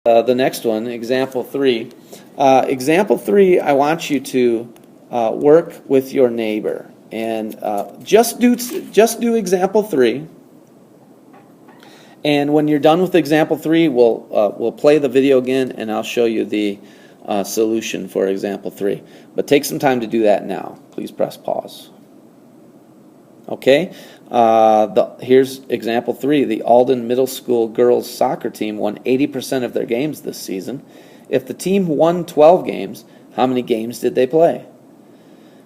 The next one, example 3. Example 3, I want you to work with your neighbor, and just do example 3. And when you're done with example 3, we'll play the video again, and I'll show you the solution for example 3. But take some time to do that now. Please press pause. Okay, here's example 3. The Alden Middle School girls soccer team won 80% of their games this season. If the team won 12 games, how many games did they play?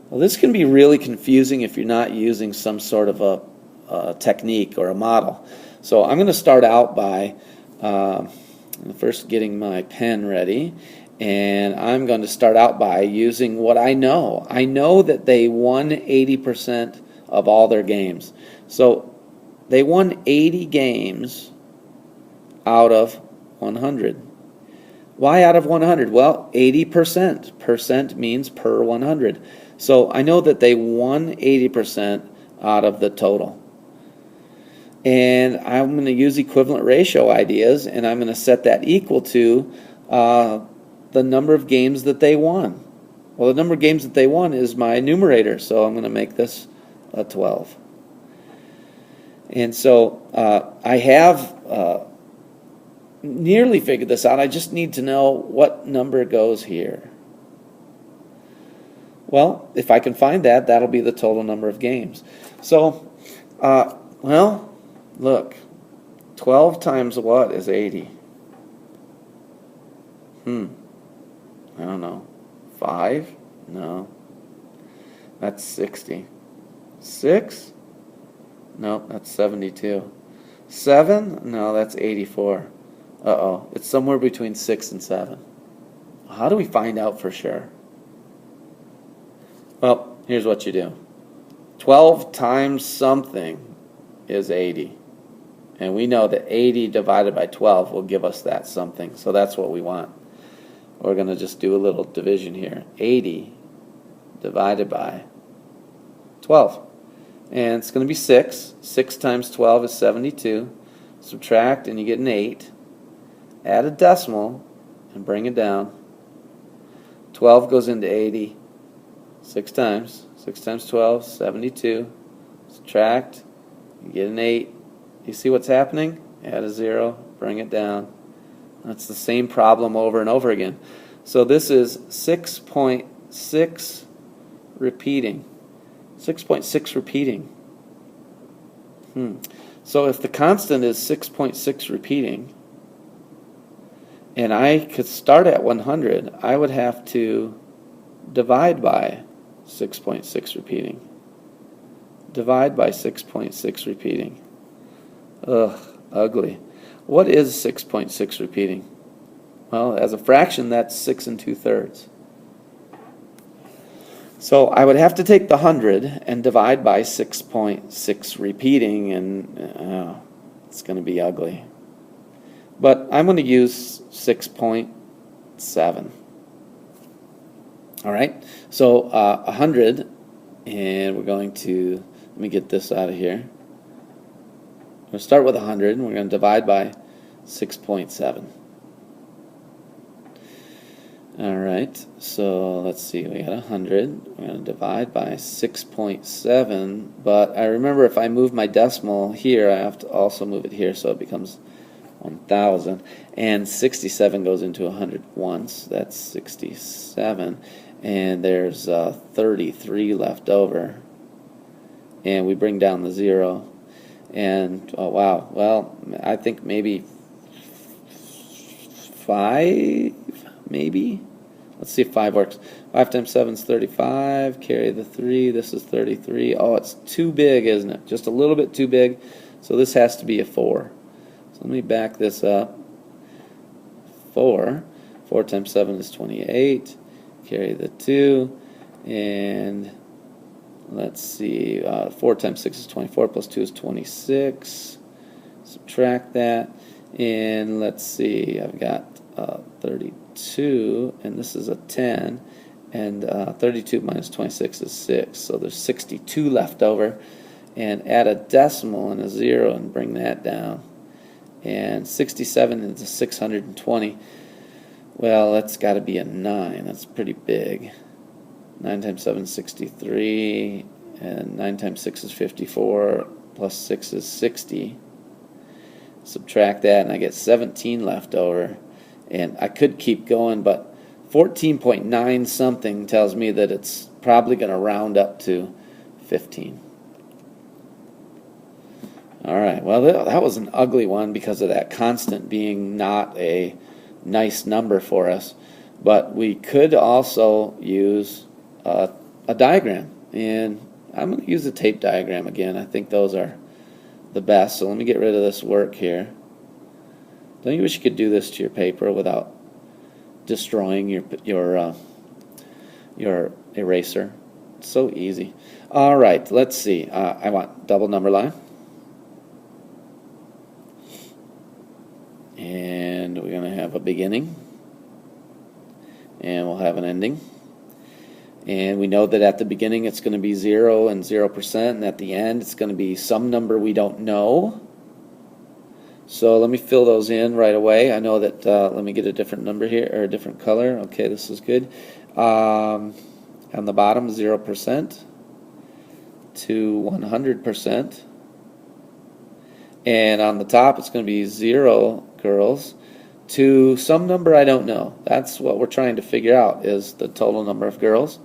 Well, this can be really confusing if you're not using some sort of a technique or a model. So I'm going to start out by first getting my pen ready, and I'm going to start out by using what I know. I know that they won 80% of all their games. So they won 80 games out of 100. Why out of 100? Well, 80%. Percent means per 100. So I know that they won 80% out of the total. And I'm going to use equivalent ratio ideas, and I'm going to set that equal to the number of games that they won. Well, the number of games that they won is my numerator, so I'm going to make this a 12. And so I have nearly figured this out. I just need to know what number goes here. Well, if I can find that, that'll be the total number of games. So, well, look, 12 times what is 80? I don't know. 5? No. That's 60. 6? No, that's 72. 7? No, that's 84. Uh-oh, it's somewhere between 6 and 7. How do we find out for sure? Well, here's what you do. 12 times something is 80. And we know that 80 divided by 12 will give us that something. So that's what we want. We're going to just do a little division here. 80 divided by 12. And it's going to be 6. 6 times 12 is 72. Subtract and you get an 8. Add a decimal and bring it down. 12 goes into 80 6 times. 6 times 12, 72. Subtract, you get an 8. You see what's happening? Add a 0, bring it down. That's the same problem over and over again. So this is 6.6 repeating. 6.6 repeating. So if the constant is 6.6 repeating, and I could start at 100, I would have to divide by 6.6 repeating. Divide by 6.6 repeating. Ugh, ugly. What is 6.6 repeating? Well, as a fraction, that's 6 2/3. So I would have to take the 100 and divide by 6.6 repeating, and it's going to be ugly. But I'm going to use 6.7. All right, so 100, and we're going to, let me get this out of here. We're going to start with 100, and we're going to divide by 6.7. All right, so let's see, we got 100. We're going to divide by 6.7, but I remember if I move my decimal here, I have to also move it here, so it becomes 1,000. And 67 goes into 100 once. That's 67. And there's 33 left over. And we bring down the 0. And, oh wow, well, I think maybe 5, maybe? Let's see if 5 works. 5 times 7 is 35. Carry the 3. This is 33. Oh, it's too big, isn't it? Just a little bit too big. So this has to be a 4. So let me back this up. 4. 4 times 7 is 28. Carry the 2. And let's see. 4 times 6 is 24. Plus 2 is 26. Subtract that. And let's see. I've got 32. And this is a 10. And 32 minus 26 is 6. So there's 62 left over. And add a decimal and a 0 and bring that down. and 67 into 620. Well, that's got to be a 9. That's pretty big. 9 times 7 is 63, and 9 times 6 is 54, plus 6 is 60. Subtract that, and I get 17 left over. And I could keep going, but 14.9 something tells me that it's probably going to round up to 15. All right, well, that was an ugly one because of that constant being not a nice number for us. But we could also use a diagram, and I'm going to use the tape diagram again. I think those are the best. So let me get rid of this work here. Don't you wish you could do this to your paper without destroying your eraser? It's so easy. All right, let's see. I want double number line. And we're going to have a beginning. And we'll have an ending. And we know that at the beginning it's going to be 0 and 0%, and at the end it's going to be some number we don't know. So let me fill those in right away. I know that, let me get a different number here, or a different color. Okay, this is good. On the bottom, 0% to 100%. And on the top, it's going to be 0 girls to some number I don't know. That's what we're trying to figure out, is the total number of girls.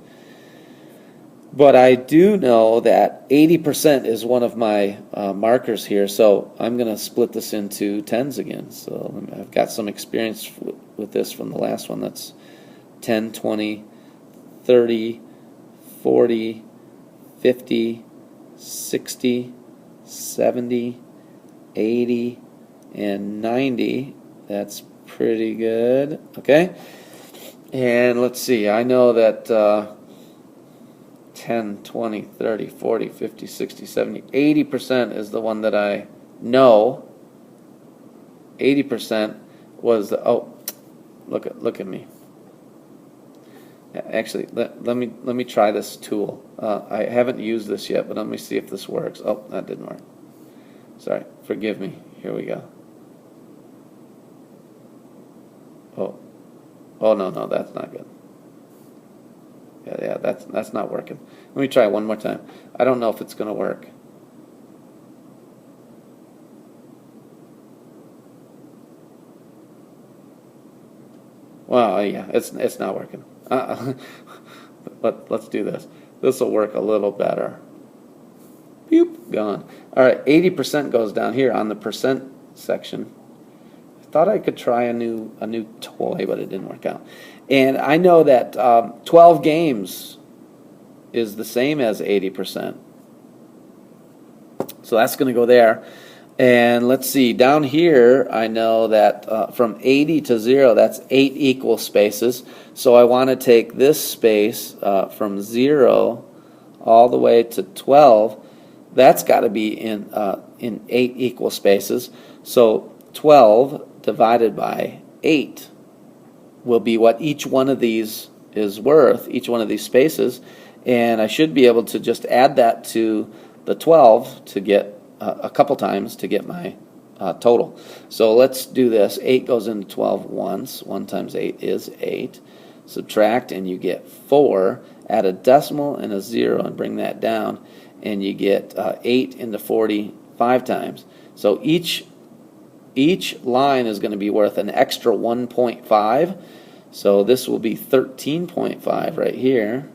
But I do know that 80% is one of my markers here, so I'm going to split this into tens again. So I've got some experience with this from the last one. That's 10, 20, 30, 40, 50, 60, 70, 80, and 90. That's pretty good. Okay? And let's see. I know that 10, 20, 30, 40, 50, 60, 70, 80% is the one that I know. 80% was the, oh, look at me. Actually, let me try this tool. I haven't used this yet, but let me see if this works. Oh, that didn't work. Sorry, forgive me. Here we go. Oh no, that's not good. Yeah, that's not working. Let me try one more time. I don't know if it's going to work. Well, yeah, it's not working. But let's do this. This will work a little better. Boop, gone. All right, 80% goes down here on the percent section. I thought I could try a new toy, but it didn't work out. And I know that 12 games is the same as 80%. So that's going to go there. And let's see, down here I know that from 80 to 0, that's 8 equal spaces. So I want to take this space from 0 all the way to 12. That's got to be in 8 equal spaces. So 12 divided by 8 will be what each one of these is worth, each one of these spaces. And I should be able to just add that to the 12 to get a couple times to get my total. So let's do this. 8 goes into 12 once. 1 times 8 is 8. Subtract and you get 4. Add a decimal and a 0 and bring that down, and you get 8 into 40 5 times. So each line is going to be worth an extra 1.5. So this will be 13.5 right here.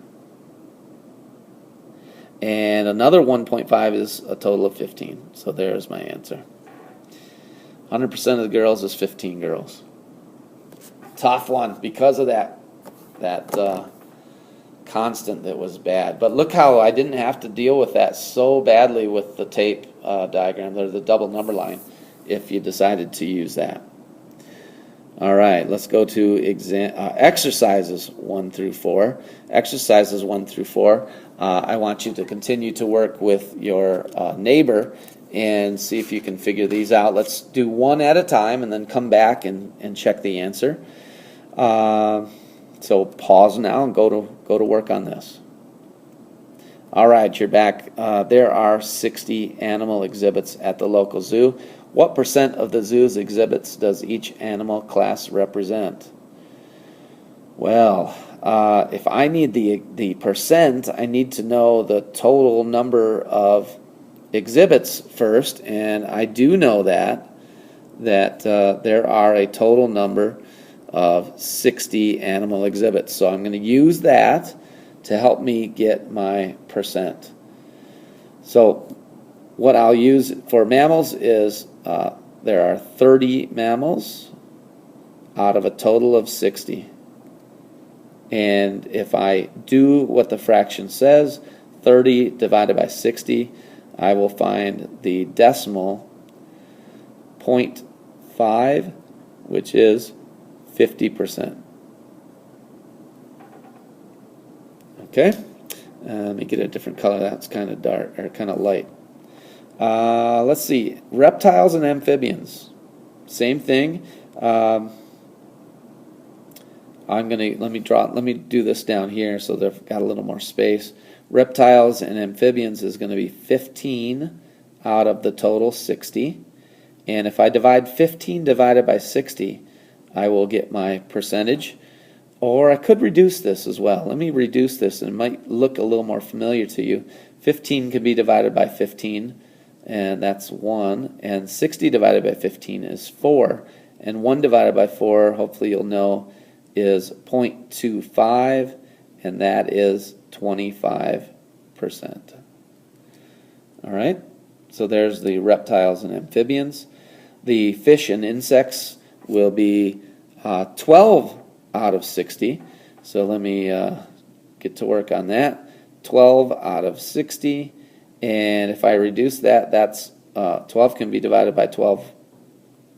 And another 1.5 is a total of 15. So there's my answer. 100% of the girls is 15 girls. Tough one because of that constant that was bad. But look how I didn't have to deal with that so badly with the tape diagram, or the double number line, if you decided to use that. All right, let's go to exercises 1 through 4. Exercises 1 through 4. I want you to continue to work with your neighbor and see if you can figure these out. Let's do one at a time and then come back and check the answer. So pause now and go to work on this. All right, you're back. There are 60 animal exhibits at the local zoo. What percent of the zoo's exhibits does each animal class represent? Well, if I need the percent, I need to know the total number of exhibits first, and I do know that there are a total number of 60 animal exhibits. So I'm going to use that to help me get my percent. So what I'll use for mammals is there are 30 mammals out of a total of 60. And if I do what the fraction says, 30 divided by 60, I will find the decimal 0.5, which is 50%. Okay, let me get a different color. That's kind of dark or kind of light. Let's see, reptiles and amphibians. Same thing. Let me do this down here so they've got a little more space. Reptiles and amphibians is going to be 15 out of the total 60. And if I divide 15 divided by 60, I will get my percentage. Or I could reduce this as well. Let me reduce this, and it might look a little more familiar to you. 15 can be divided by 15, and that's 1. And 60 divided by 15 is 4. And 1 divided by 4, hopefully you'll know, is 0.25, and that is 25%. All right, so there's the reptiles and amphibians. The fish and insects will be 12 out of 60. So let me get to work on that. 12 out of 60, and if I reduce that, that's 12 can be divided by 12,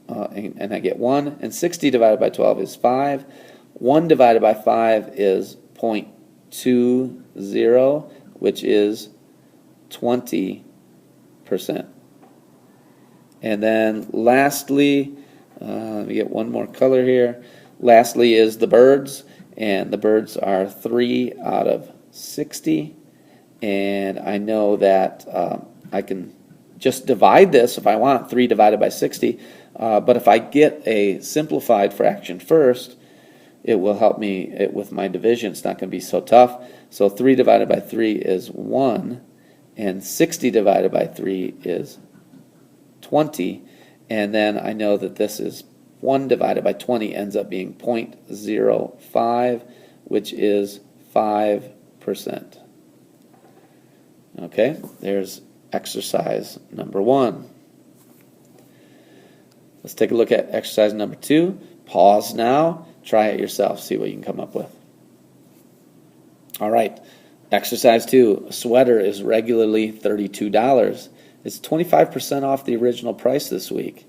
and I get 1, and 60 divided by 12 is 5. 1 divided by 5 is 0.20, which is 20%. And then lastly, let me get one more color here. Lastly is the birds, and the birds are 3 out of 60. And I know that I can just divide this if I want, 3 divided by 60. But if I get a simplified fraction first, it will help me with my division. It's not going to be so tough. So 3 divided by 3 is 1, and 60 divided by 3 is 20. And then I know that this is 1 divided by 20 ends up being 0.05, which is 5%. Okay, there's exercise number 1. Let's take a look at exercise number 2. Pause now. Try it yourself. See what you can come up with. All right. Exercise 2. A sweater is regularly $32. It's 25% off the original price this week.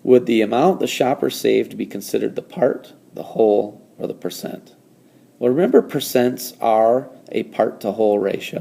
Would the amount the shopper saved be considered the part, the whole, or the percent? Well, remember, percents are a part to whole ratio.